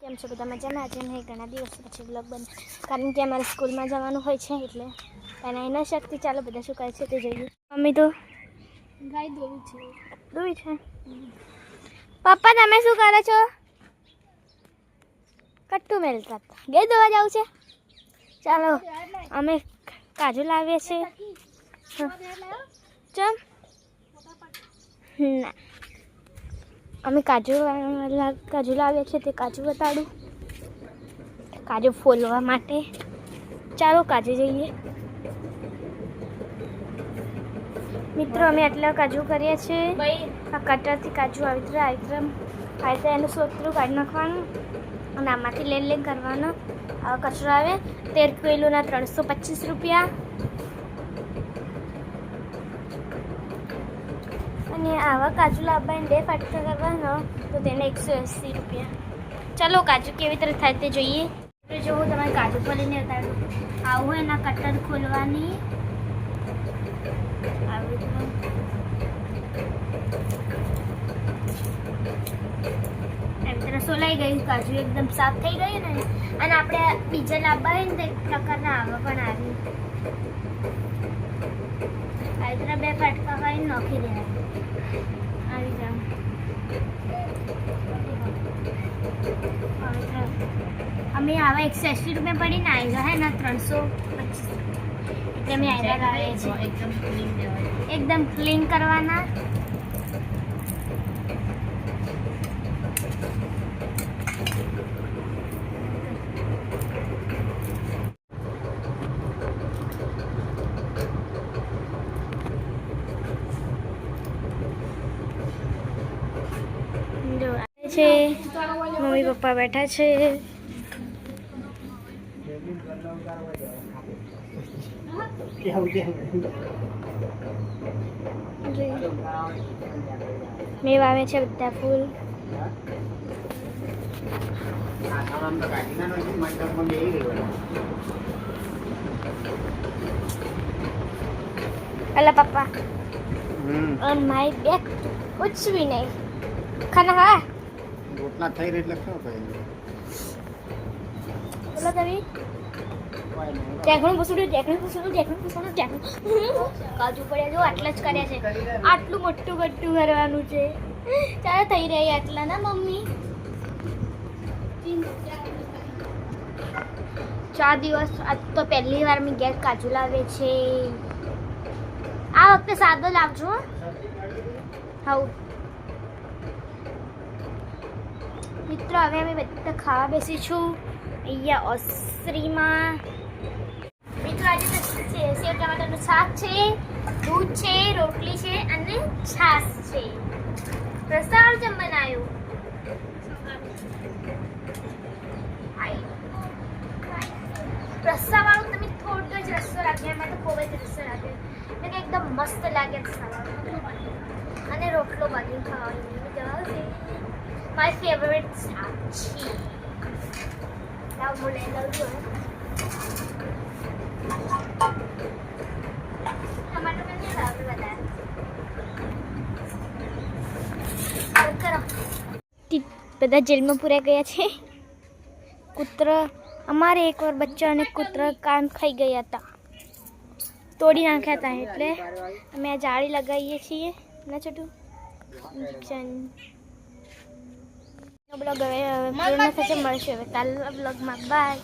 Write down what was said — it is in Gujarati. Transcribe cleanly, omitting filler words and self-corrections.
કેમ છો બધા મજામાં? આજે નહીં ઘણા દિવસ પછી બ્લોગ બને કારણ કે અમારે સ્કૂલમાં જવાનું હોય છે એટલે એના એના શક્તિ ચાલો બધા શું કહે છે તે જોઈએ. મમ્મી તો ગાય દોવી છે. પપ્પા તમે શું કરો છો? કટ્ટું મેલતા ગાય દોવા જાવ છે. ચાલો અમે કાજુ લાવીએ છીએ. ચમ ના અમે કાજુ લાવીએ છીએ તે કાજુ બતાડું કાજુ ફોલવા માટે. ચાલો કાજુ જઈએ મિત્રો. અમે આટલા કાજુ કરીએ છીએ. આ કટરથી કાજુ આવી રીતે એનું સોતરું કાઢી નાખવાનું અને આમાંથી લેન કરવાનો. આવા કચરો આવે 13 કિલોના 325 રૂપિયા અને આવા કાજુ લાવવાને 2 ફાટકા કરવાનો તો તેને 180 રૂપિયા. ચાલો કાજુ કેવી રીતે થાય તે જોઈએ. જો હું તમારે કાજુ ખોલીને બતાડું. આવું એના કટર ખોલવાની આવી એમ તરફ સોલાઈ ગયું. કાજુ એકદમ સાફ થઈ ગયું ને. અને આપણે બીજા લાવવા હોય ને તે પ્રકારના આવા પણ આવી રીતના 2 ફાટકા કરીને નાખી દેવા આવી જાવ. અમે આવા 180 રૂપિયા પડીને આવી ગયા હે ને 325 એટલે અમે આયરા લાવીએ છીએ. એકદમ ક્લીન કરવાના. છે મમ્મી પપ્પા બેઠા છે. મેં વાવે છે બધા ફૂલ. અલા પપ્પા ઓન માય બેક कुछ भी नहीं खाना है रोटला થઈ રહી એટલે શું કહે બોલો તવી ટેકનું પૂછું કાજુ પડ્યા જો આટલા જ કર્યા છે. આટલું મોટું ગટ્ટું કરવાનું છે. ચાલો થઈ રહી આટલા ના મમ્મી. 4 દિવસ આજ તો પહેલી વાર મેં ઘેર કાજુ લાવે છે. આ વખતે સાદો લાવજો. હા મિત્રો હવે અમે બધા ખાવા બેસીશું અહીંયા ઓસરીમાં. મિત્રો આજે તો સેવ ટમાટરનું શાક છે, દૂધ છે, રોટલી છે અને છાશ છે. રસાળ જેમ બનાવ્યું. રસ્સાવાળું તમે થોડો જ રસ્સો રાખ્યો. એમાં તો ખૂબ જ રસ્સો રાખ્યો એટલે કે એકદમ મસ્ત લાગે અને રોટલો બાજુ ખાવાની. My favorite sachi. Now mule love you. टमाटर में नहीं डाल बताया. બધા જેલમાં પૂરા ગયા છે. કૂતરા અમારે એકવાર બચ્ચાને કૂતરા કાન ખાઈ ગયા હતા, તોડી નાખ્યા હતા. એટલે અમે આ જાળી લગાવીએ છીએ ના છોટું ઇન્જેક્શન. બ્લોગ હવે પૂર્ણ થશે. મળશે હવે કાલના બ્લોગમાં. બાય.